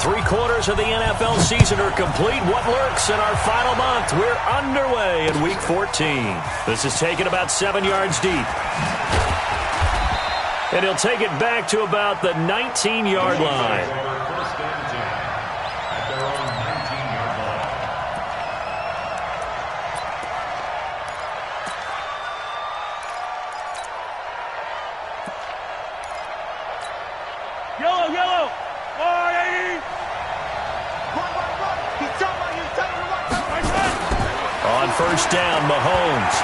3/4 of the NFL season are complete. What lurks in our final month? We're underway in Week 14. This is taken about 7 yards deep. And he'll take it back to about the 19-yard line. Yellow. On first down, Mahomes.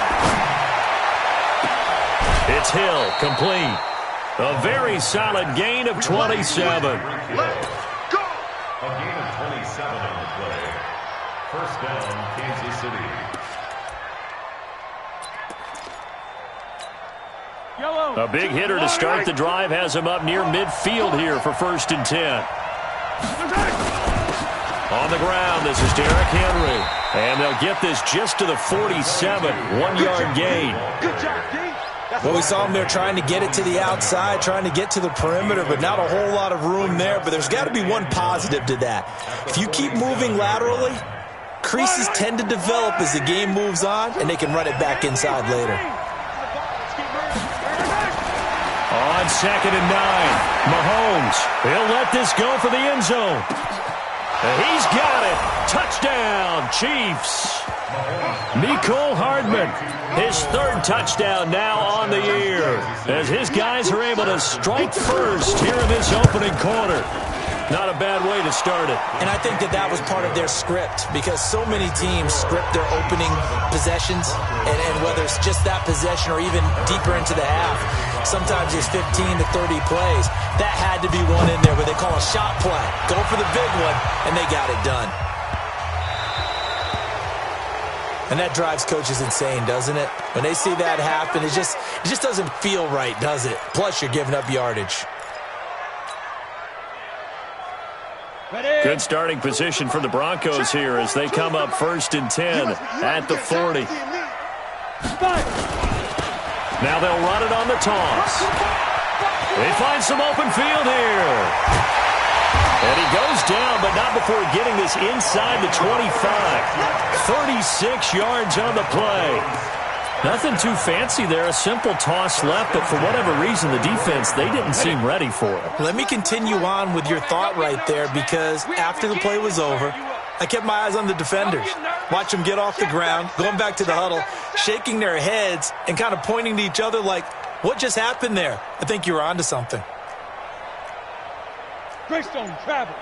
It's Hill, complete. A very solid gain of 27. Let's go! A gain of 27 on the play. First down, Kansas City. A big hitter to start the drive has him up near midfield here for 1st and 10. On the ground, this is Derrick Henry. And they'll get this just to the 47, 1-yard gain. Good job, D. Well, we saw him there trying to get it to the outside, trying to get to the perimeter, but not a whole lot of room there. But there's got to be one positive to that. If you keep moving laterally, creases tend to develop as the game moves on, and they can run it back inside later. On 2nd and 9, Mahomes. He'll let this go for the end zone. He's got it. Touchdown, Chiefs. Mecole Hardman, his 3rd touchdown now on the year, as his guys are able to strike first here in this opening quarter. Not a bad way to start it. And I think that was part of their script, because so many teams script their opening possessions, and whether it's just that possession or even deeper into the half, sometimes it's 15 to 30 plays. That had to be one in there where they call a shot play. Go for the big one, and they got it done. And that drives coaches insane, doesn't it? When they see that happen, it just doesn't feel right, does it? Plus, you're giving up yardage. Good starting position for the Broncos here as they come up 1st and 10 at the 40. Now they'll run it on the toss. They find some open field here. And he goes down, but not before getting this inside the 25. 36 yards on the play. Nothing too fancy there. A simple toss left, but for whatever reason, the defense, they didn't seem ready for it. Let me continue on with your thought right there, because after the play was over, I kept my eyes on the defenders. Watch them get off the ground, going back to the huddle, shaking their heads, and kind of pointing to each other like, what just happened there? I think you were onto something. Greystone, travel.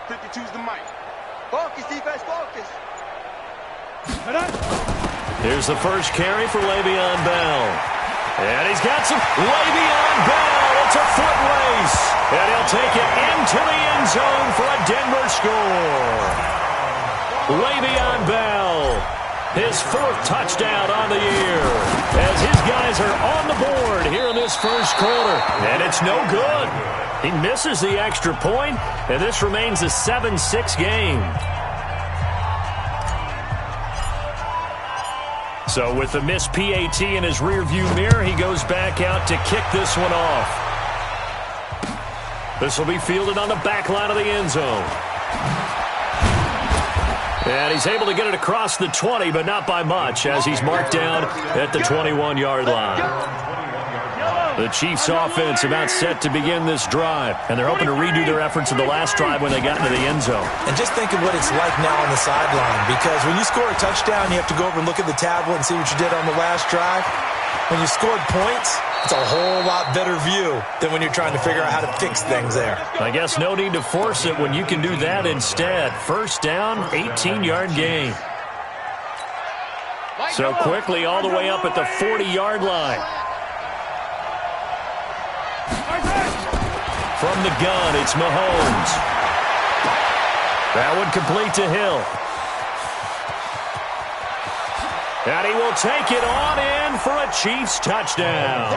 52's the mic. Focus, defense, focus. Here's the first carry for Le'Veon Bell. And he's got some Le'Veon Bell. It's a foot race. And he'll take it into the end zone for a Denver score. Le'Veon Bell, his 4th touchdown on the year, as his guys are on the board here in this first quarter. And it's no good. He misses the extra point, and this remains a 7-6 game. So with the missed PAT in his rearview mirror, he goes back out to kick this one off. This will be fielded on the back line of the end zone. And he's able to get it across the 20, but not by much, as he's marked down at the 21-yard line. The Chiefs offense about set to begin this drive, and they're hoping to redo their efforts of the last drive when they got into the end zone. And just think of what it's like now on the sideline, because when you score a touchdown, you have to go over and look at the tablet and see what you did on the last drive. When you scored points, it's a whole lot better view than when you're trying to figure out how to fix things there. I guess no need to force it when you can do that instead. First down, 18-yard gain. So quickly all the way up at the 40-yard line. From the gun, it's Mahomes. That one complete to Hill. And he will take it on in for a Chiefs touchdown.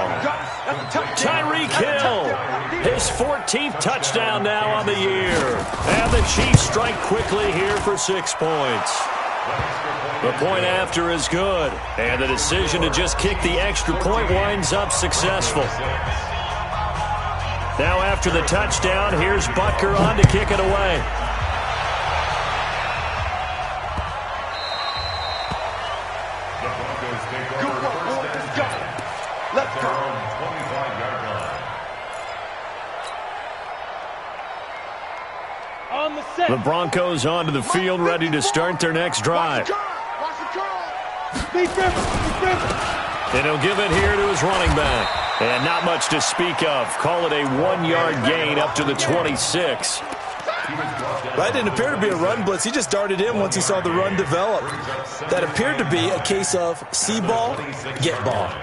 Tyreek Hill, his 14th touchdown now on the year. And the Chiefs strike quickly here for 6 points. The point after is good. And the decision to just kick the extra point winds up successful. Now after the touchdown, here's Butker on to kick it away. Good work, boy. Let's go. Let's go. 25-yard line. On the set. The Broncos onto the field, ready to start their next drive. Watch the curl. Big Ripper. And he'll give it here to his running back. And not much to speak of. Call it a 1-yard gain up to the 26. That didn't appear to be a run blitz. He just darted in once he saw the run develop. That appeared to be a case of see ball, get ball.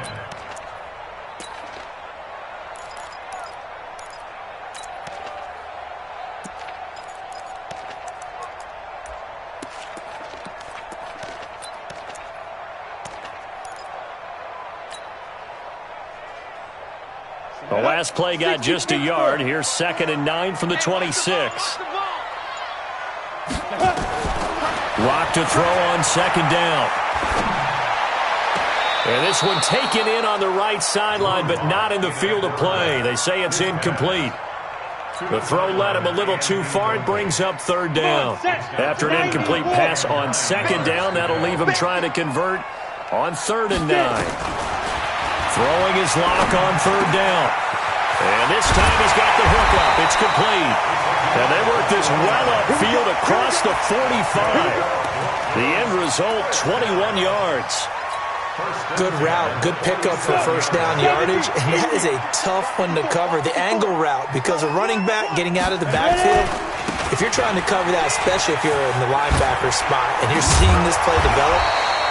The last play got just a yard. Here's 2nd and 9 from the 26. Rock to throw on 2nd down. And this one taken in on the right sideline, but not in the field of play. They say it's incomplete. The throw led him a little too far. It brings up 3rd down. After an incomplete pass on 2nd down, that'll leave him trying to convert on 3rd and 9. Throwing his lock on 3rd down. And this time he's got the hook up. It's complete. And they work this well upfield across the 45. The end result, 21 yards. Good route, good pickup for 1st down yardage, and that is a tough one to cover. The angle route, because a running back getting out of the backfield, if you're trying to cover that, especially if you're in the linebacker spot and you're seeing this play develop,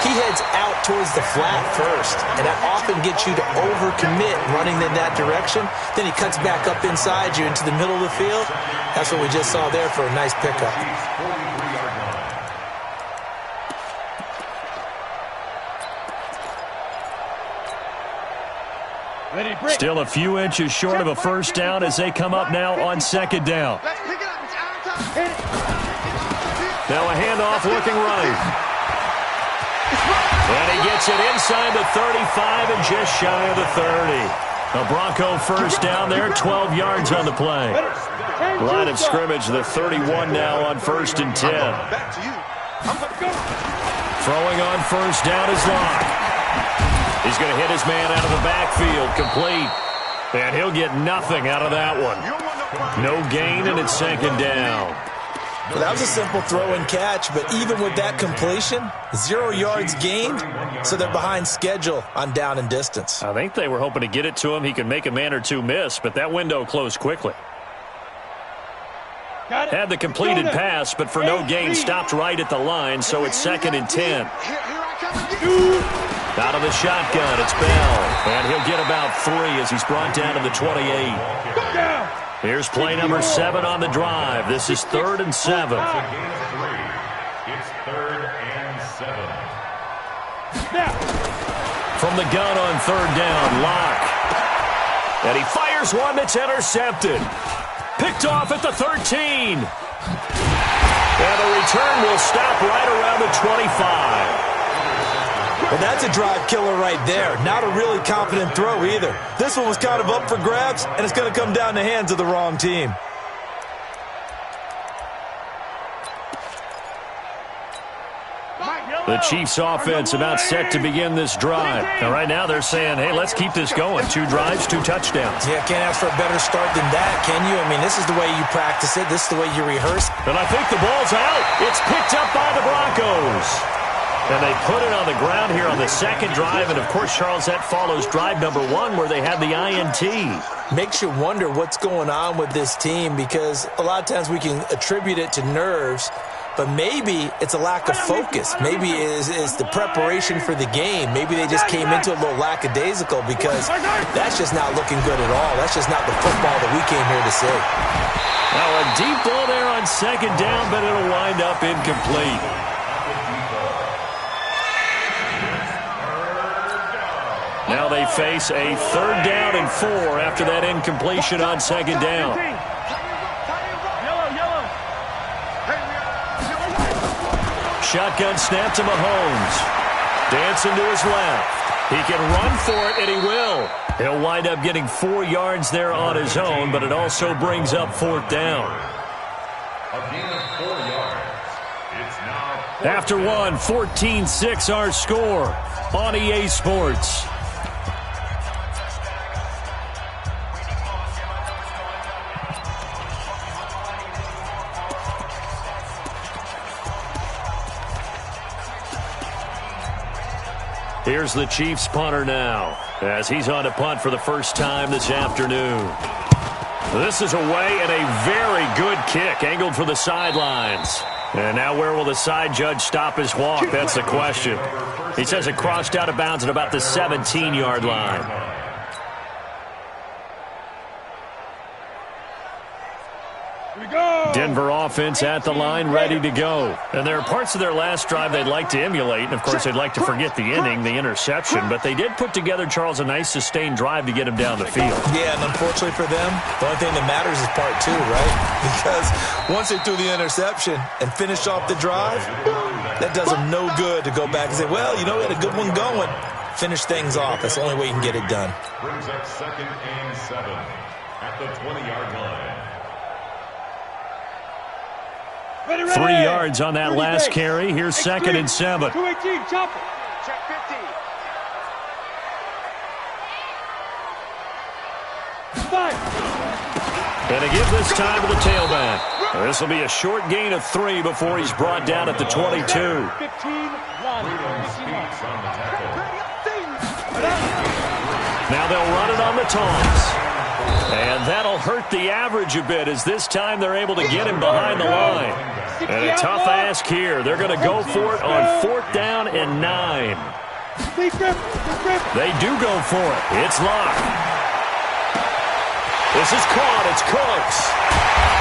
he heads out towards the flat first, and that often gets you to overcommit running in that direction. Then he cuts back up inside you into the middle of the field. That's what we just saw there for a nice pickup. Still a few inches short of a 1st down as they come up now on 2nd down. Let's pick it up. It's our time. Now a handoff looking right. And he gets it inside the 35 and just shy of the 30. A Bronco 1st down there, 12 yards on the play. Line of scrimmage, the 31 now on 1st and 10. Back to you. Throwing on 1st down is Locke. He's going to hit his man out of the backfield, complete. And he'll get nothing out of that one. No gain, and it's 2nd down. Well, that was a simple throw and catch, but even with that completion, 0 yards gained, so they're behind schedule on down and distance. I think they were hoping to get it to him. He could make a man or two miss, but that window closed quickly. Had the completed pass, but for no gain, stopped right at the line, so it's 2nd and 10. Out of the shotgun, it's Bell, and he'll get about 3 as he's brought down to the 28. Here's play number 7 on the drive. This is 3rd and 7. It's 3rd and 7. From the gun on 3rd down, Locke. And he fires one that's intercepted. Picked off at the 13. And the return will stop right around the 25. Well, that's a drive killer right there. Not a really confident throw either. This one was kind of up for grabs, and it's going to come down the hands of the wrong team. The Chiefs offense about set to begin this drive. Now, right now they're saying, hey, let's keep this going. 2 drives, 2 touchdowns. Yeah, can't ask for a better start than that, can you? I mean, this is the way you practice it. This is the way you rehearse. And I think the ball's out. It's picked up by the Broncos. And they put it on the ground here on the 2nd drive. And, of course, Charles, that follows drive number 1 where they had the INT. Makes you wonder what's going on with this team, because a lot of times we can attribute it to nerves, but maybe it's a lack of focus. Maybe it is the preparation for the game. Maybe they just came into a little lackadaisical, because that's just not looking good at all. That's just not the football that we came here to see. Now a deep ball there on 2nd down, but it'll wind up incomplete. Now they face a 3rd down and 4 after that incompletion on 2nd down. Shotgun snap to Mahomes. Dancing to his left. He can run for it, and he will. He'll wind up getting 4 yards there on his own, but it also brings up 4th down. A gain of 4 yards. It's now After one, 14-6 our score on EA Sports. Here's the Chiefs punter now, as he's on to punt for the first time this afternoon. This is away and a very good kick, angled for the sidelines. And now where will the side judge stop his walk? That's the question. He says it crossed out of bounds at about the 17-yard line. Denver offense at the line, ready to go. And there are parts of their last drive they'd like to emulate. And, of course, they'd like to forget the inning, the interception. But they did put together, Charles, a nice sustained drive to get him down the field. Yeah, and unfortunately for them, the only thing that matters is part 2, right? Because once they threw the interception and finished off the drive, that does them no good to go back and say, well, you know, we had a good one going. Finish things off. That's the only way you can get it done. brings up 2nd and 7 at the 20-yard line. 3 yards on that last carry. Here's 2nd and 7. 218, chopper. Check 15. 5. And a give this time to the tailback. This will be a short gain of 3 before he's brought down at the 22. 15, run. Speaks on the tackle. Now they'll run it on the taunts. And that'll hurt the average a bit, as this time they're able to get him behind the line. And a tough ask here. They're going to go for it on 4th down and 9. They do go for it. It's locked. This is caught. It's Cooks.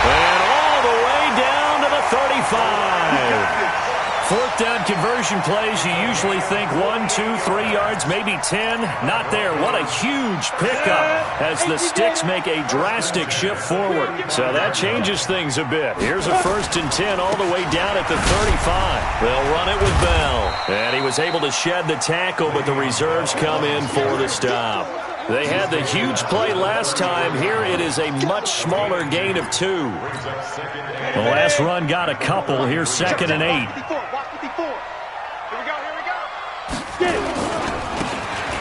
And all the way down to the 35. 4th down conversion plays, you usually think 1, 2, 3 yards, maybe 10. Not there. What a huge pickup as the Sticks make a drastic shift forward. So that changes things a bit. Here's a 1st and 10 all the way down at the 35. They'll run it with Bell. And he was able to shed the tackle, but the reserves come in for the stop. They had the huge play last time. Here it is a much smaller gain of 2. The last run got a couple. Here's 2nd and 8.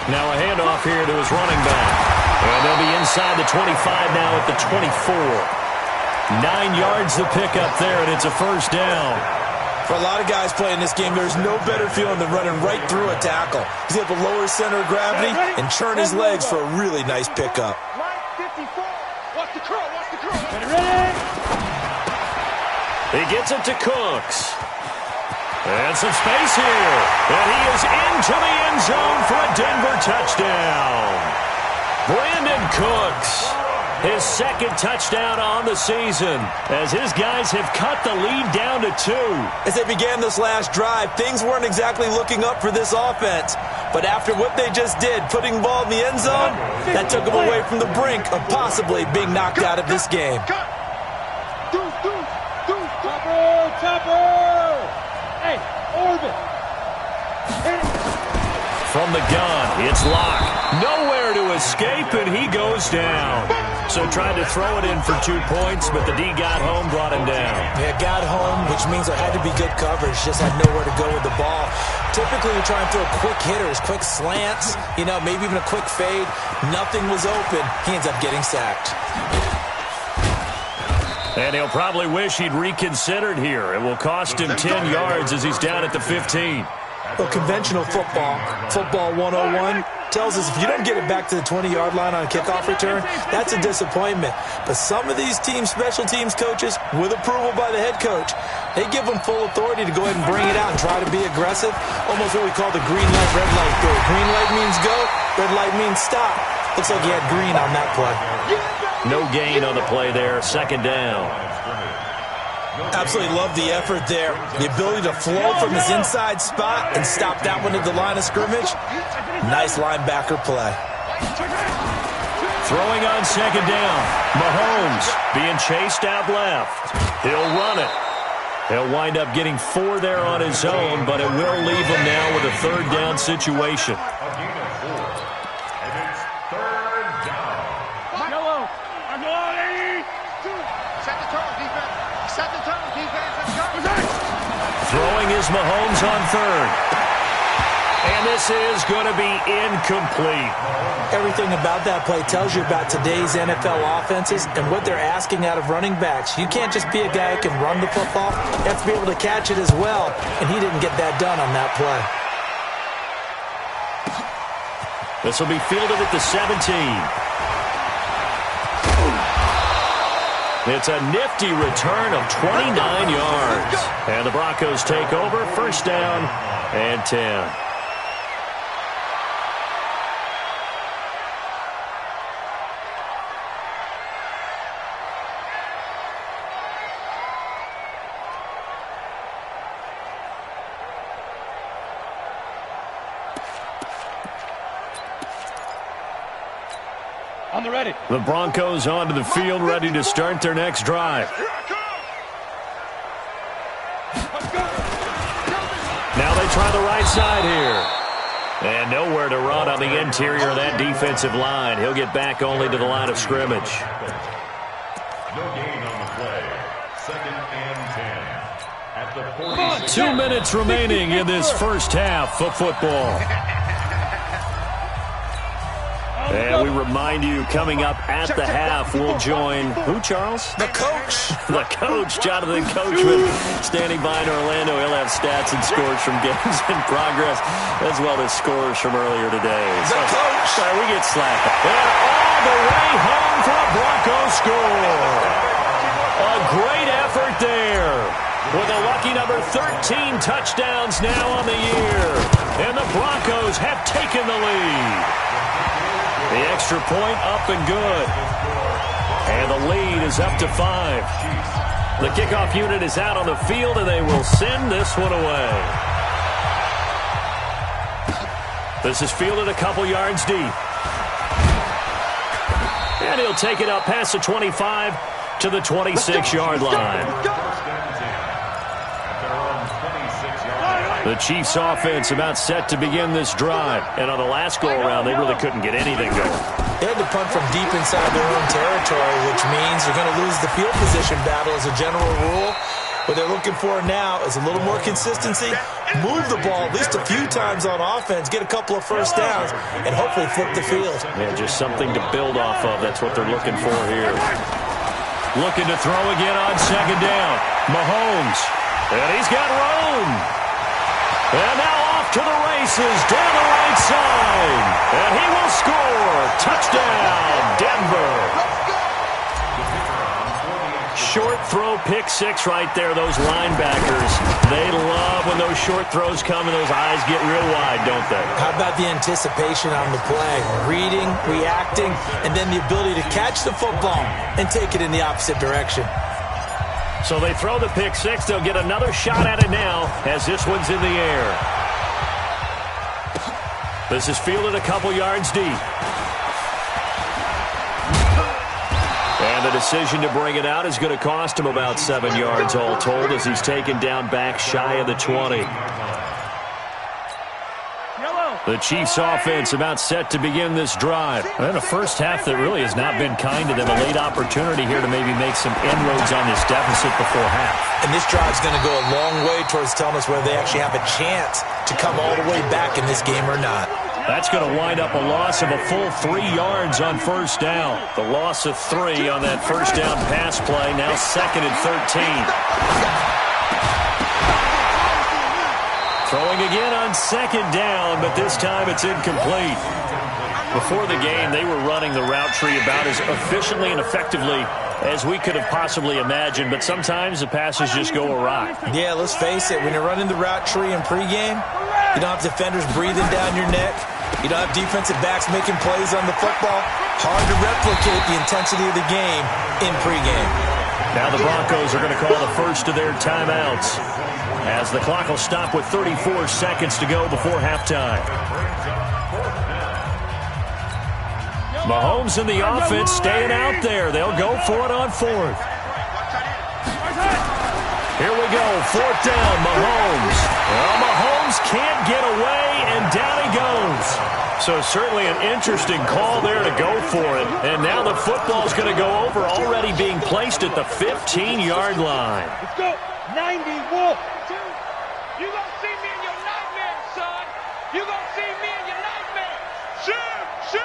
Now a handoff here to his running back. And they'll be inside the 25 now at the 24. 9 yards to pick up there, and it's a 1st down. For a lot of guys playing this game, there's no better feeling than running right through a tackle. He's able to lower his center of gravity and churn his legs for a really nice pickup. Watch the curl, watch the curl. He gets it to Cooks. And some space here. And he is into the end zone for a Denver touchdown. Brandon Cooks, his 2nd touchdown on the season, as his guys have cut the lead down to 2. As they began this last drive, things weren't exactly looking up for this offense. But after what they just did, putting the ball in the end zone, that took them away from the brink of possibly being knocked out of this game. Chopper! Hey, Orvin! From the gun, it's locked. Nowhere to escape, and he goes down. So tried to throw it in for 2 points, but the D got home, brought him down. Yeah, got home, which means there had to be good coverage. Just had nowhere to go with the ball. Typically, we try and throw quick hitters, quick slants, maybe even a quick fade. Nothing was open. He ends up getting sacked. And he'll probably wish he'd reconsidered here. It will cost him 10 yards as he's down at the 15. Well, conventional football 101, tells us if you don't get it back to the 20-yard line on a kickoff return, that's a disappointment. But some of these team special teams coaches, with approval by the head coach, they give them full authority to go ahead and bring it out and try to be aggressive. Almost what we call the green light, red light theory. Green light means go, red light means stop. Looks like he had green on that play. No gain on the play there, 2nd down. Absolutely love the effort there. The ability to flow from his inside spot and stop that one at the line of scrimmage. Nice linebacker play. Throwing on 2nd down. Mahomes being chased out left. He'll run it. He'll wind up getting 4 there on his own, but it will leave him now with a 3rd down situation. Throwing is Mahomes on third. And this is going to be incomplete. Everything about that play tells you about today's NFL offenses and what they're asking out of running backs. You can't just be a guy who can run the football. You have to be able to catch it as well, and he didn't get that done on that play. This will be fielded at the 17. It's a nifty return of 29 yards. And the Broncos take over, first down and 10. On the ready. The Broncos onto the field, ready to start their next drive. Now they try the right side here. And nowhere to run on the interior of that defensive line. He'll get back only to the line of scrimmage. No gain on the play. Second and 10. At the 46. 2 minutes remaining in this first half of football. And we remind you, coming up at the half, we'll join, who, Charles? The coach. The coach, Jonathan Coachman, standing by in Orlando. He'll have stats and scores from games in progress, as well as scores from earlier today. The coach. Sorry, we get slapped. And all the way home for a Broncos score. A great effort there. With a lucky number 13 touchdowns now on the year. And the Broncos have taken the lead. The extra point up and good. And the lead is up to 5. The kickoff unit is out on the field, and they will send this one away. This is fielded a couple yards deep. And he'll take it up past the 25 to the 26-yard line. The Chiefs offense about set to begin this drive. And on the last go-around, they really couldn't get anything going. They had to punt from deep inside their own territory, which means you're going to lose the field position battle as a general rule. What they're looking for now is a little more consistency, move the ball at least a few times on offense, get a couple of first downs, and hopefully flip the field. Yeah, just something to build off of. That's what they're looking for here. Looking to throw again on second down. Mahomes. And he's got room. And now off to the races down the right side. And he will score. Touchdown, Denver. Short throw, pick six right there, those linebackers. They love when those short throws come and those eyes get real wide, don't they? How about the anticipation on the play? Reading, reacting, and then the ability to catch the football and take it in the opposite direction. So they throw the pick six. They'll get another shot at it now as this one's in the air. This is fielded a couple yards deep. And the decision to bring it out is going to cost him about 7 yards all told as he's taken down back shy of the 20. The Chiefs offense about set to begin this drive. And a first half that really has not been kind to them. A late opportunity here to maybe make some inroads on this deficit before half. And this drive's going to go a long way towards telling us whether they actually have a chance to come all the way back in this game or not. That's going to wind up a loss of a full 3 yards on first down. The loss of 3 on that first down pass play. Now second and 13. Throwing again on second down, but this time it's incomplete. Before the game, they were running the route tree about as efficiently and effectively as we could have possibly imagined, but sometimes the passes just go awry. Yeah, let's face it, when you're running the route tree in pregame, you don't have defenders breathing down your neck. You don't have defensive backs making plays on the football. Hard to replicate the intensity of the game in pregame. Now the Broncos are going to call the first of their timeouts, as the clock will stop with 34 seconds to go before halftime. Mahomes and the offense staying out there. They'll go for it on fourth. Here we go, fourth down, Mahomes. Well, Mahomes can't get away, and down he goes. So certainly an interesting call there to go for it. And now the football's going to go over, already being placed at the 15-yard line. Let's go. 91. You gonna see me in your nightmares, son. You gonna see me in your nightmares. Shoot!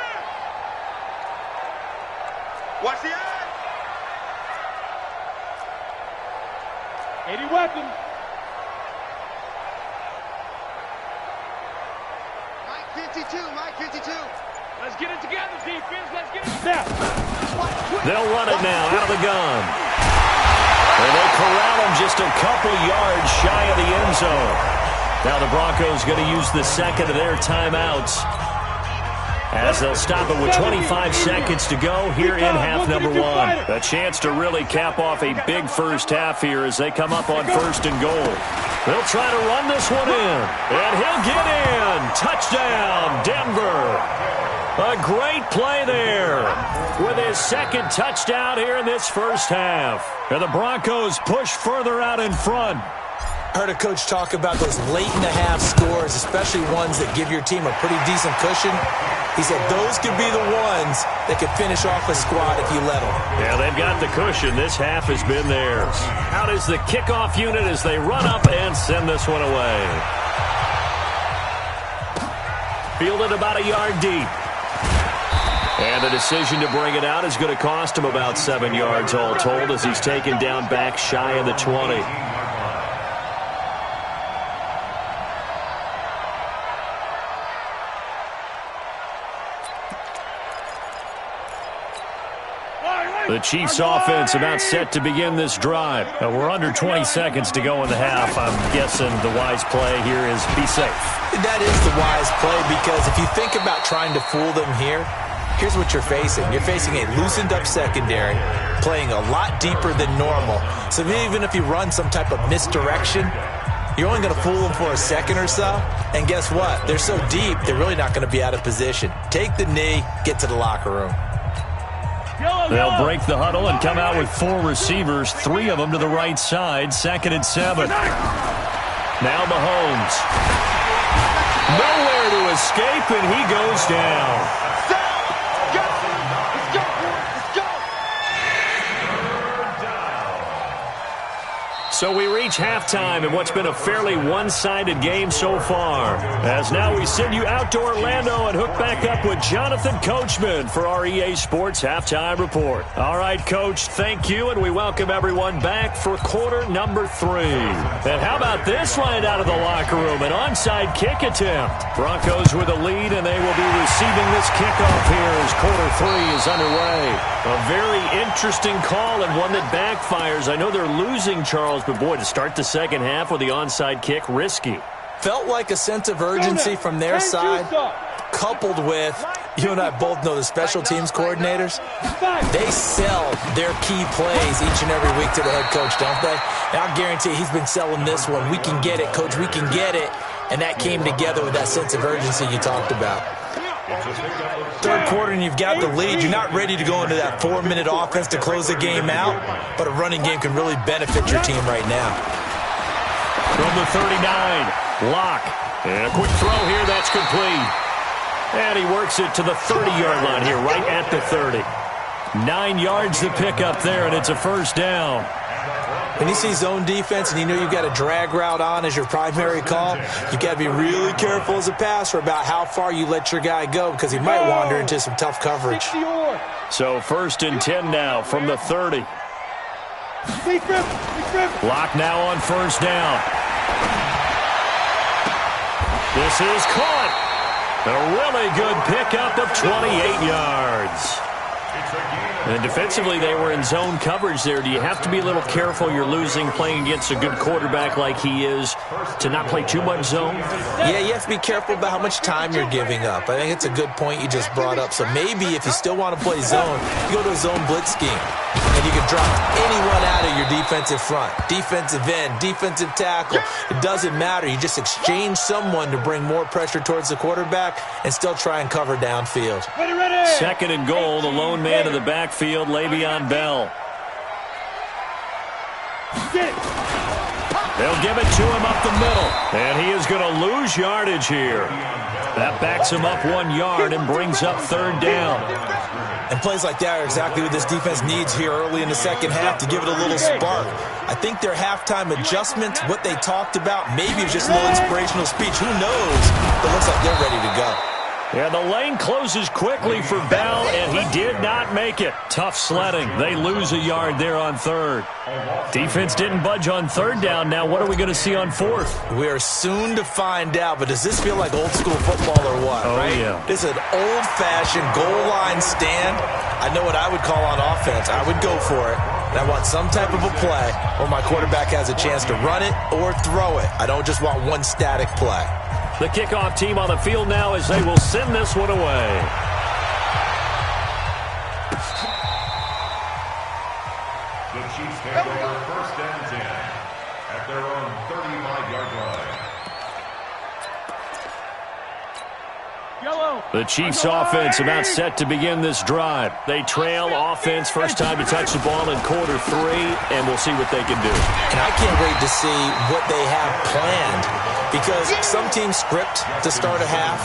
Watch the eye. 80 weapons. Mike 52. Let's get it together, defense. Let's get it. Snap. They'll run it now out of the gun. And they corral him just a couple yards shy of the end zone. Now the Broncos going to use the second of their timeouts as they'll stop it with 25 seconds to go here in half number one. A chance to really cap off a big first half here as they come up on first and goal. They'll try to run this one in, and he'll get in. Touchdown, Denver. A great play there with his second touchdown here in this first half. And the Broncos push further out in front. Heard a coach talk about those late-in-the-half scores, especially ones that give your team a pretty decent cushion. He said those could be the ones that could finish off a squad if you let them. Yeah, they've got the cushion. This half has been theirs. Out is the kickoff unit as they run up and send this one away. Fielded about a yard deep. And the decision to bring it out is going to cost him about 7 yards all told as he's taken down back shy of the 20. The Chiefs offense about set to begin this drive. We're under 20 seconds to go in the half. I'm guessing the wise play here is be safe. That is the wise play because if you think about trying to fool them here, here's what you're facing. You're facing a loosened up secondary, playing a lot deeper than normal. So even if you run some type of misdirection, you're only going to fool them for a second or so. And guess what? They're so deep, they're really not going to be out of position. Take the knee, get to the locker room. They'll break the huddle and come out with 4 receivers, 3 of them to the right side, 2nd and 7. Now Mahomes. Nowhere to escape, and he goes down. So we reach halftime in what's been a fairly one-sided game so far. As now we send you out to Orlando and hook back up with Jonathan Coachman for our EA Sports Halftime Report. All right, Coach, thank you, and we welcome everyone back for quarter number 3. And how about this right out of the locker room, an onside kick attempt. Broncos with a lead, and they will be receiving this kickoff here as quarter 3 is underway. A very interesting call and one that backfires. I know they're losing, Charles, but boy, to start the second half with the onside kick, risky. Felt like a sense of urgency from their side, coupled with, you and I both know the special teams coordinators, they sell their key plays each and every week to the head coach, don't they? And I guarantee he's been selling this one. We can get it, coach, we can get it. And that came together with that sense of urgency you talked about. Third quarter and you've got the lead. You're not ready to go into that 4-minute offense to close the game out, but a running game can really benefit your team right now. From the 39, Locke. And a quick throw here, that's complete. And he works it to the 30-yard line here, right at the 30. 9 yards to pick up there, and it's a first down. When you see zone defense and you know you've got a drag route on as your primary call, you've got to be really careful as a passer about how far you let your guy go because he might wander into some tough coverage. So 1st and 10 now from the 30. Locke now on first down. This is caught. A really good pickup of 28 yards. And defensively, they were in zone coverage there. Do you have to be a little careful? You're losing playing against a good quarterback like he is to not play too much zone? Yeah, you have to be careful about how much time you're giving up. I think it's a good point you just brought up. So maybe if you still want to play zone, you go to a zone blitz scheme. And you can drop anyone out of your defensive front, defensive end, defensive tackle. It doesn't matter. You just exchange someone to bring more pressure towards the quarterback and still try and cover downfield. 2nd and goal, the lone man in the backfield, Le'Veon Bell. They'll give it to him up the middle. And he is going to lose yardage here. That backs him up 1 yard and brings up 3rd down. And plays like that are exactly what this defense needs here early in the second half to give it a little spark. I think their halftime adjustment, what they talked about, maybe it was just a little inspirational speech. Who knows? But it looks like they're ready to go. Yeah, the lane closes quickly for Bell, and he did not make it. Tough sledding. They lose a yard there on third. Defense didn't budge on third down. Now what are we going to see on fourth? We are soon to find out, but does this feel like old school football or what? Oh, right? Yeah. This is an old-fashioned goal line stand. I know what I would call on offense. I would go for it. And I want some type of a play where my quarterback has a chance to run it or throw it. I don't just want one static play. The kickoff team on the field now as they will send this one away. The Chiefs take over first and 10 at their own 35-yard line. The Chiefs offense about set to begin this drive. They trail offense, first time to touch the ball in quarter 3, and we'll see what they can do. And I can't wait to see what they have planned, because some teams script to start a half.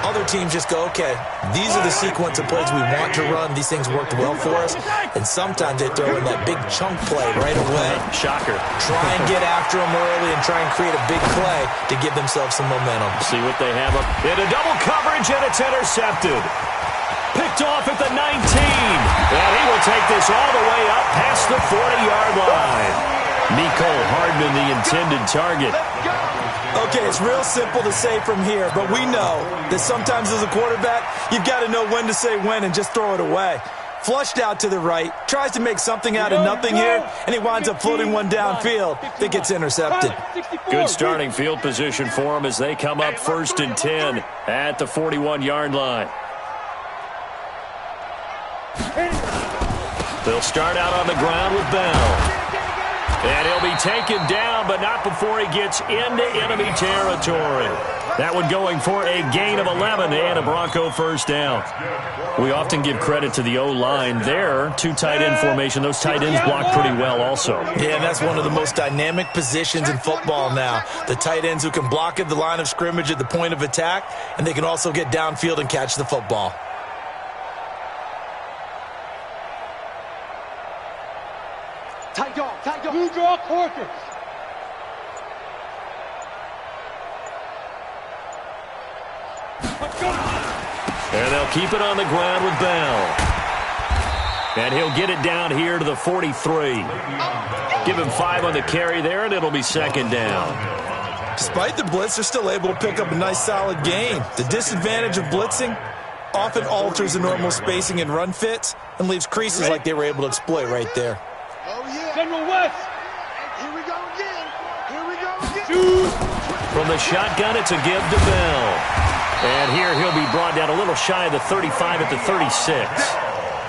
Other teams just go, okay, these are the sequence of plays we want to run. These things worked well for us. And sometimes they throw in that big chunk play right away. Shocker. Try and get after them early and try and create a big play to give themselves some momentum. See what they have up. Into double coverage, and it's intercepted. Picked off at the 19. And he will take this all the way up past the 40-yard line. Nicole Hardman, the intended target. Okay, it's real simple to say from here, but we know that sometimes as a quarterback, you've got to know when to say when and just throw it away. Flushed out to the right, tries to make something out of nothing here, and he winds up floating one downfield that gets intercepted. Good starting field position for him as they come up first and 10 at the 41-yard line. They'll start out on the ground with Bell. And he'll be taken down, but not before he gets into enemy territory. That one going for a gain of 11 and a Bronco first down. We often give credit to the O-line there. 2 tight end formation. Those tight ends block pretty well also. Yeah, and that's one of the most dynamic positions in football now. The tight ends who can block at the line of scrimmage at the point of attack, and they can also get downfield and catch the football. Tight dog. Blue draw Corker. And they'll keep it on the ground with Bell. And he'll get it down here to the 43. Give him 5 on the carry there, and it'll be second down. Despite the blitz, they're still able to pick up a nice solid gain. The disadvantage of blitzing often alters the normal spacing and run fits and leaves creases like they were able to exploit right there. General West. Here we go again. Shoot. From the shotgun, it's a give to Bell. And here he'll be brought down a little shy of the 35 at the 36.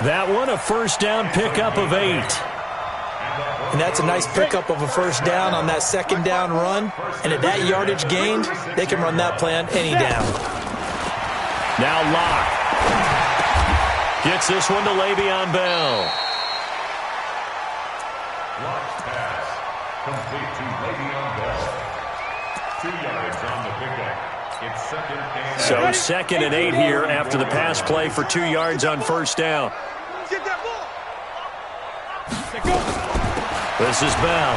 That one, a first down pickup of 8. And that's a nice pickup of a first down on that second down run. And at that yardage gained, they can run that play on any down. Now Locke gets this one to Le'Veon Bell. Locke's pass complete to Le'Veon Bell. 2 yards on the pickup. It's second and 8. So second and 8 here after the pass play for 2 yards on first down. Get that ball. This is Bell.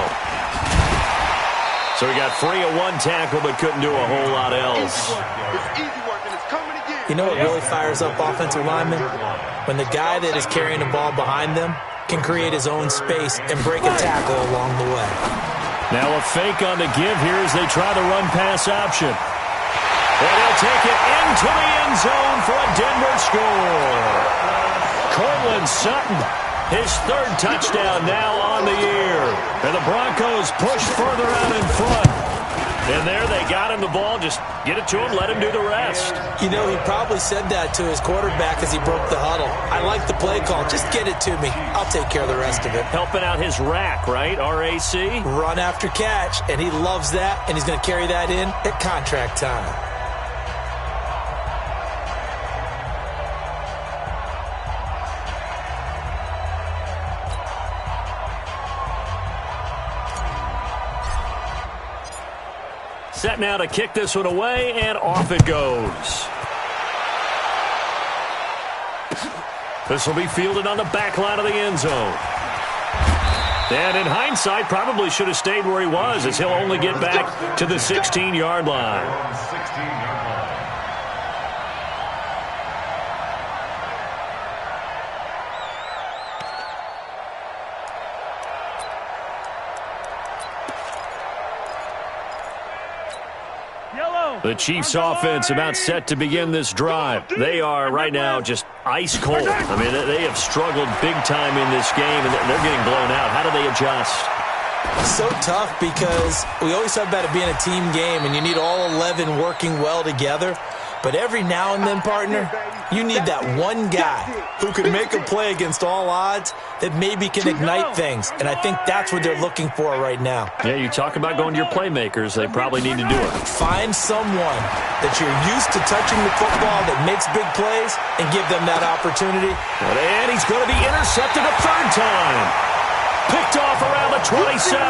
So he got free of 1 tackle but couldn't do a whole lot else. It's easy work, and it's coming again. You know what really fires up offensive linemen? When the guy that is carrying the ball behind them can create his own space and break a tackle along the way. Now a fake on the give here as they try the run-pass option. And he'll take it into the end zone for a Denver score. Cortland Sutton, his 3rd touchdown now on the year. And the Broncos push further out in front. And there they got him the ball. Just get it to him, let him do the rest. You know, he probably said that to his quarterback as he broke the huddle. I like the play call. Just get it to me. I'll take care of the rest of it. Helping out his rack, right? RAC? Run after catch, and he loves that, and he's going to carry that in at contract time. Set now to kick this one away, and off it goes. This will be fielded on the back line of the end zone. And in hindsight, probably should have stayed where he was, as he'll only get back to the 16-yard line. 16-yard line. The Chiefs offense about set to begin this drive. They are right now just ice cold. I mean, they have struggled big time in this game, and they're getting blown out. How do they adjust? So tough because we always talk about it being a team game, and you need all 11 working well together. But every now and then, partner, you need that one guy who can make a play against all odds that maybe can ignite things. And I think that's what they're looking for right now. Yeah, you talk about going to your playmakers. They probably need to do it. Find someone that you're used to touching the football that makes big plays and give them that opportunity. And he's going to be intercepted a third time. Picked off around the 27.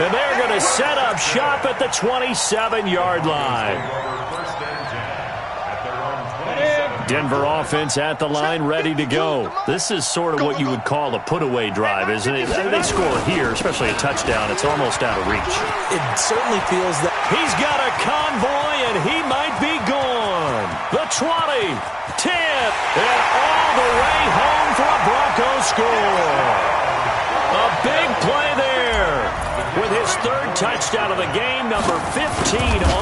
And they're going to set up shop at the 27-yard line. Denver offense at the line, ready to go. This is sort of what you would call a put-away drive, isn't it? They score here, especially a touchdown. It's almost out of reach. It certainly feels that. He's got a convoy, and he might be gone. The 20, 10, and all the way home for a Broncos score. A big play there with his third touchdown of the game, number 15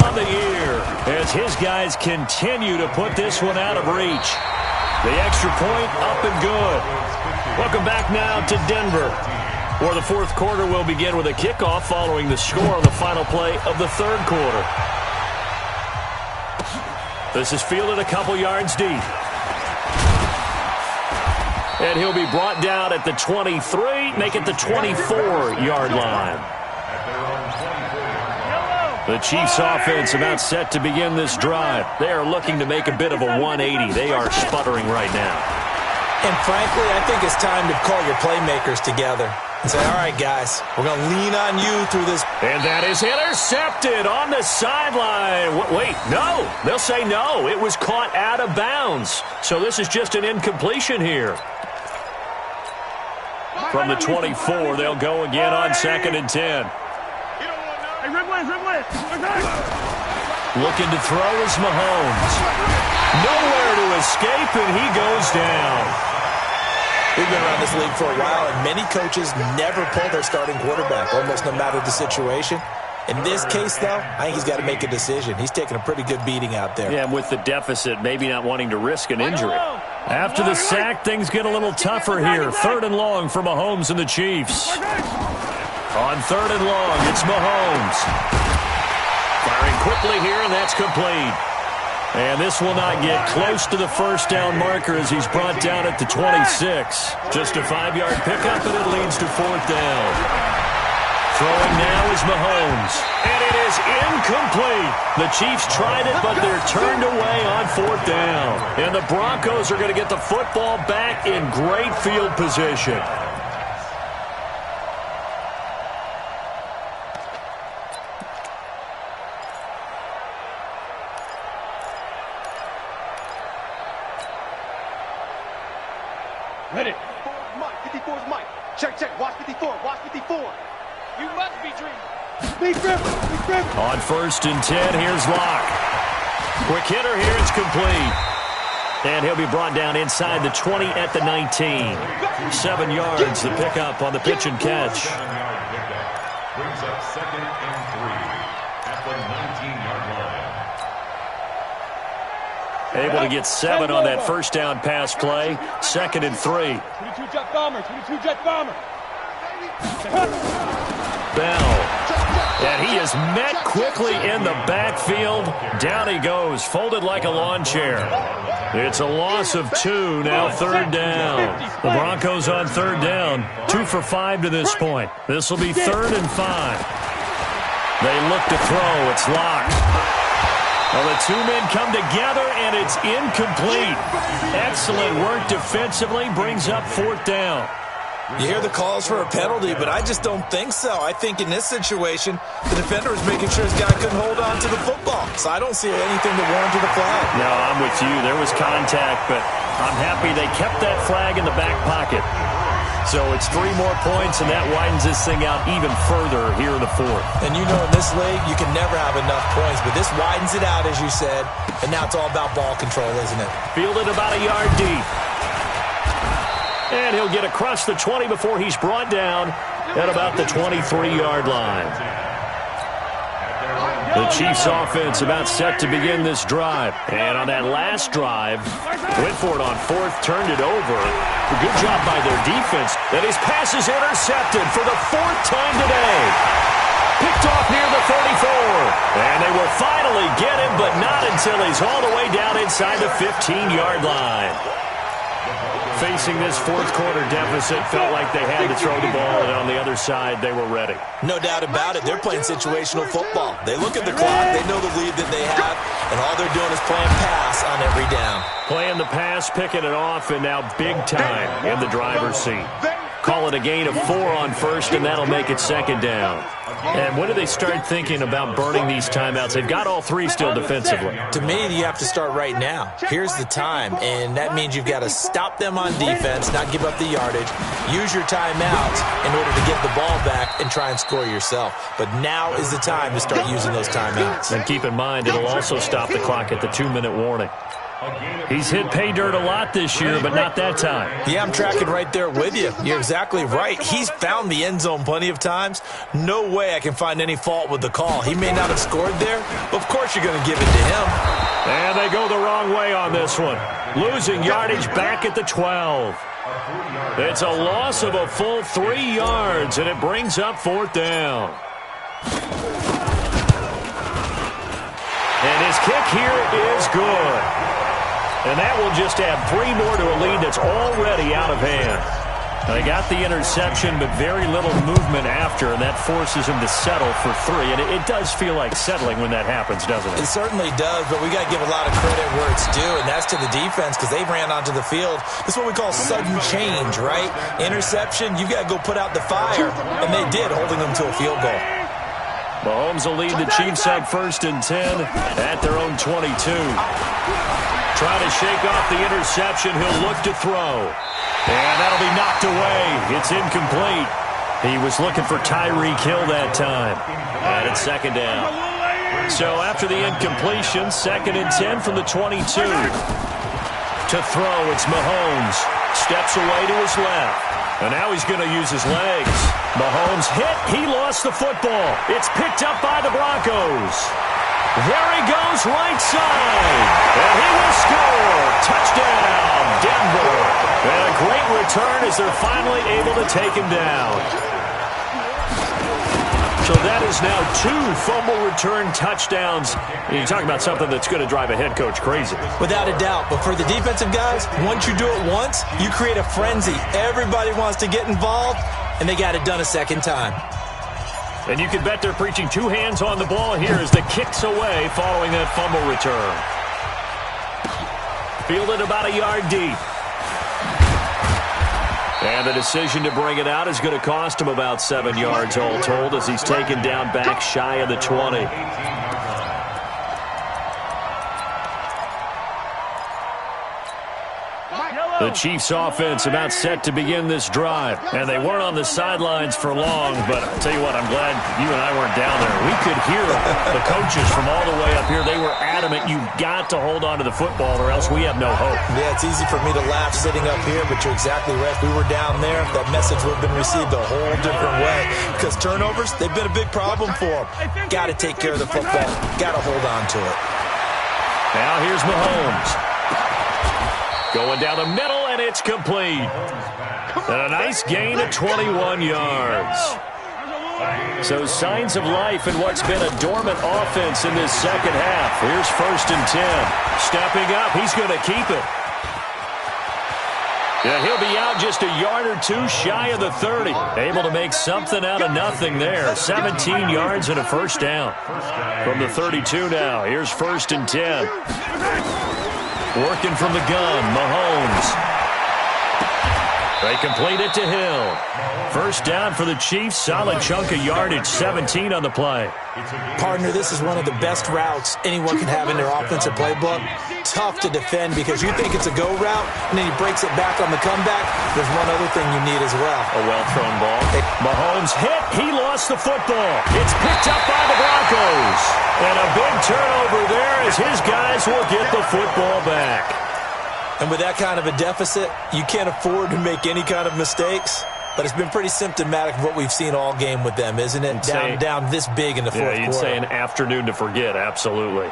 on the year, as his guys continue to put this one out of reach. The extra point up and good. Welcome back now to Denver, where the fourth quarter will begin with a kickoff following the score on the final play of the third quarter. This is fielded a couple yards deep. And he'll be brought down at the 23, make it the 24-yard line. The Chiefs offense about set to begin this drive. They are looking to make a bit of a 180. They are sputtering right now. And frankly, I think it's time to call your playmakers together and say, all right, guys, we're going to lean on you through this. And that is intercepted on the sideline. Wait, no. They'll say no. It was caught out of bounds. So this is just an incompletion here. From the 24, they'll go again on 2nd and 10. Looking to throw is Mahomes. Nowhere to escape, and he goes down. We've been around this league for a while, and many coaches never pull their starting quarterback, almost no matter the situation. In this case, though, I think he's got to make a decision. He's taking a pretty good beating out there. Yeah, with the deficit, maybe not wanting to risk an injury. After the sack, things get a little tougher here. 3rd and long for Mahomes and the Chiefs. On 3rd and long, it's Mahomes. Firing quickly here, and that's complete. And this will not get close to the first down marker as he's brought down at the 26. Just a 5-yard pickup, and it leads to 4th down. Throwing now is Mahomes. And it is incomplete. The Chiefs tried it, but they're turned away on 4th down. And the Broncos are going to get the football back in great field position. Ready. 54's Mike. 54's Mike. Check, check. Watch 54. Watch 54. You must be dreaming. Be driven. Be driven. On 1st and 10, here's Locke. Quick hitter here. It's complete. And he'll be brought down inside the 20 at the 19. 7 yards, the pickup on the pitch and catch. 7-yard pickup brings up 2nd and 3 at the 19-yard line. Able to get 7 on that first down pass play. 2nd and 3. 22 jet bomber. 22 jet bomber. Bell. And he is met quickly in the backfield. Down he goes, folded like a lawn chair. It's a loss of 2, now 3rd down. The Broncos on 3rd down, 2 for 5 to this point. This will be 3rd and 5. They look to throw, it's locked. Well, the two men come together, and it's incomplete. Excellent work defensively, brings up 4th down. You hear the calls for a penalty, but I just don't think so. I think in this situation, the defender was making sure his guy couldn't hold on to the football. So I don't see anything that warranted a flag. No, I'm with you. There was contact, but I'm happy they kept that flag in the back pocket. So it's 3 more points, and that widens this thing out even further here in the fourth. And you know in this league, you can never have enough points, but this widens it out, as you said, and now it's all about ball control, isn't it? Fielded about a yard deep. And he'll get across the 20 before he's brought down at about the 23-yard line. The Chiefs' offense about set to begin this drive. And on that last drive, went for it on fourth, turned it over. Good job by their defense. And his pass is intercepted for the 4th time today. Picked off near the 34. And they will finally get him, but not until he's all the way down inside the 15-yard line. Facing this fourth-quarter deficit, felt like they had to throw the ball, and on the other side, they were ready. No doubt about it. They're playing situational football. They look at the clock, they know the lead that they have, and all they're doing is playing pass on every down. Playing the pass, picking it off, and now big time in the driver's seat. Call it a gain of 4 on first, and that'll make it 2nd down. And when do they start thinking about burning these timeouts? They've got all 3 still defensively. To me, you have to start right now. Here's the time, and that means you've got to stop them on defense, not give up the yardage, use your timeouts in order to get the ball back and try and score yourself. But now is the time to start using those timeouts. And keep in mind, it'll also stop the clock at the 2-minute warning. He's hit pay dirt a lot this year, but not that time. Yeah, I'm tracking right there with you. You're exactly right. He's found the end zone plenty of times. No way I can find any fault with the call. He may not have scored there, but of course you're going to give it to him. And they go the wrong way on this one. Losing yardage back at the 12. It's a loss of a full 3 yards, and it brings up 4th down. And his kick here is good. And that will just add 3 more to a lead that's already out of hand. They got the interception, but very little movement after, and that forces him to settle for 3. And it does feel like settling when that happens, doesn't it? It certainly does, but we got to give a lot of credit where it's due, and that's to the defense because they ran onto the field. This is what we call sudden change, right? Interception, you've got to go put out the fire, and they did, holding them to a field goal. Mahomes will lead the Chiefs on 1st and 10 at their own 22. Trying to shake off the interception. He'll look to throw. And that'll be knocked away. It's incomplete. He was looking for Tyreek Hill that time. And it's 2nd down. So after the incompletion, 2nd and 10 from the 22. To throw, it's Mahomes. Steps away to his left. And now he's going to use his legs. Mahomes hit. He lost the football. It's picked up by the Broncos. There he goes, right side. And he will score. Touchdown, Denver. And a great return as they're finally able to take him down. So that is now 2 fumble return touchdowns. You're talking about something that's going to drive a head coach crazy. Without a doubt. But for the defensive guys, once you do it once, you create a frenzy. Everybody wants to get involved, and they got it done a 2nd time. And you can bet they're preaching 2 hands on the ball here as the kick's away following that fumble return. Fielded about a yard deep. And the decision to bring it out is going to cost him about 7 yards all told as he's taken down back shy of the 20. The Chiefs offense about set to begin this drive. And they weren't on the sidelines for long, but I'll tell you what, I'm glad you and I weren't down there. We could hear the coaches from all the way up here. They were adamant, you've got to hold on to the football or else we have no hope. Yeah, it's easy for me to laugh sitting up here, but you're exactly right. If we were down there, that message would have been received a whole different way. Because turnovers, they've been a big problem for them. Got to take care of the football. Got to hold on to it. Now here's Mahomes. Going down the middle, and it's complete. And a nice gain of 21 yards. So signs of life in what's been a dormant offense in this 2nd half. Here's 1st and 10. Stepping up, he's going to keep it. Yeah, he'll be out just a yard or 2 shy of the 30. Able to make something out of nothing there. 17 yards and a 1st down. From the 32 now, here's 1st and 10. Working from the gun, Mahomes. They complete it to Hill. First down for the Chiefs. Solid chunk of yardage, 17 on the play. Partner, this is one of the best routes anyone can have in their offensive playbook. Tough to defend because you think it's a go route, and then he breaks it back on the comeback. There's one other thing you need as well. A well-thrown ball. Mahomes hit. He lost the football. It's picked up by the Broncos. And a big turnover there as his guys will get the football back. And with that kind of a deficit, you can't afford to make any kind of mistakes. But it's been pretty symptomatic of what we've seen all game with them, isn't it? Down this big in the fourth quarter. Yeah, you'd say an afternoon to forget, absolutely.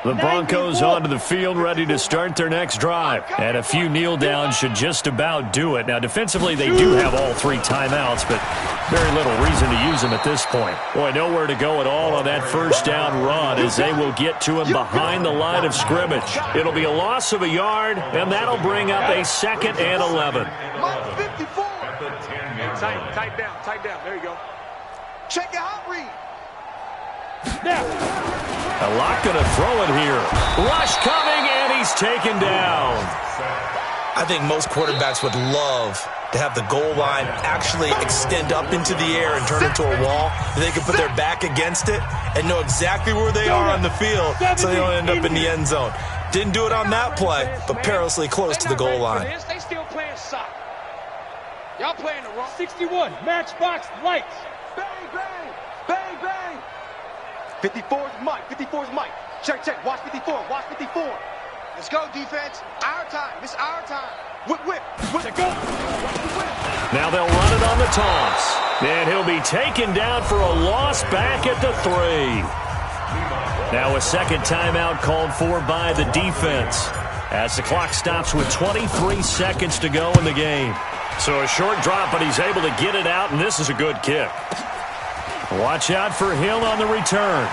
The Broncos onto the field, ready to start their next drive. And a few kneel downs should just about do it. Now, defensively, they do have all 3 timeouts, but very little reason to use them at this point. Boy, nowhere to go at all on that first down run as they will get to him behind the line of scrimmage. It'll be a loss of a yard, and that'll bring up a 2nd and 11. Tight down. There you go. Check your hot read. A lot going to throw it here. Rush coming, and he's taken down. I think most quarterbacks would love to have the goal line actually extend up into the air and turn into a wall. They can put their back against it and know exactly where they are on the field so they don't end up in the end zone. Didn't do it on that play, but perilously close to the goal line. They still playing soccer. Y'all playing the wrong. 61, matchbox lights. Bang, bang, bang, bang. 54's Mike. Check. Watch 54. Let's go, defense. Our time. It's our time. Whip. Go. Now they'll run it on the toss. And he'll be taken down for a loss back at the 3. Now a second timeout called for by the defense as the clock stops with 23 seconds to go in the game. So a short drop, but he's able to get it out, and this is a good kick. Watch out for Hill on the return.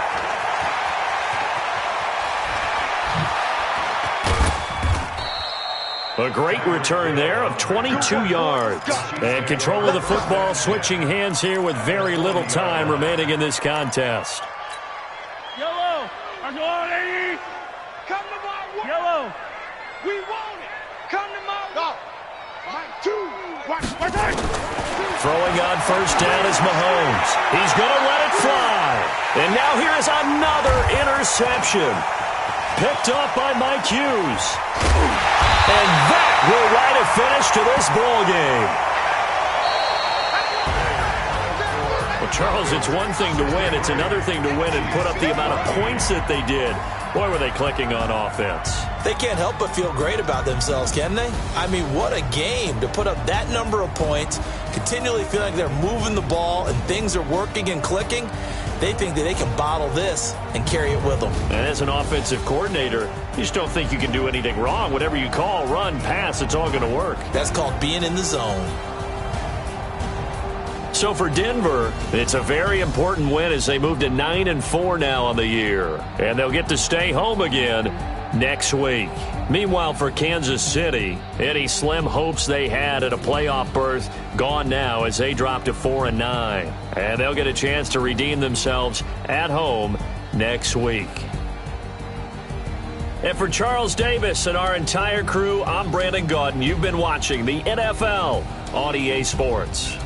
A great return there of 22 yards. And control of the football switching hands here with very little time remaining in this contest. Yellow. Come to my one. Yellow. We want it. Come to my one. Mike, 2. Watch it. Throwing on first down is Mahomes. He's going to let it fly. And now here is another interception. Picked up by Mike Hughes. And that will write a finish to this ball game. Well, Charles, it's one thing to win. It's another thing to win and put up the amount of points that they did. Boy, were they clicking on offense. They can't help but feel great about themselves, can they? I mean, what a game to put up that number of points, continually feeling like they're moving the ball and things are working and clicking. They think that they can bottle this and carry it with them. And as an offensive coordinator, you just don't think you can do anything wrong. Whatever you call, run, pass, it's all going to work. That's called being in the zone. So for Denver, it's a very important win as they move to 9-4 now on the year. And they'll get to stay home again next week. Meanwhile, for Kansas City, any slim hopes they had at a playoff berth gone now as they drop to 4-9. And they'll get a chance to redeem themselves at home next week. And for Charles Davis and our entire crew, I'm Brandon Gaudin. You've been watching the NFL on EA Sports.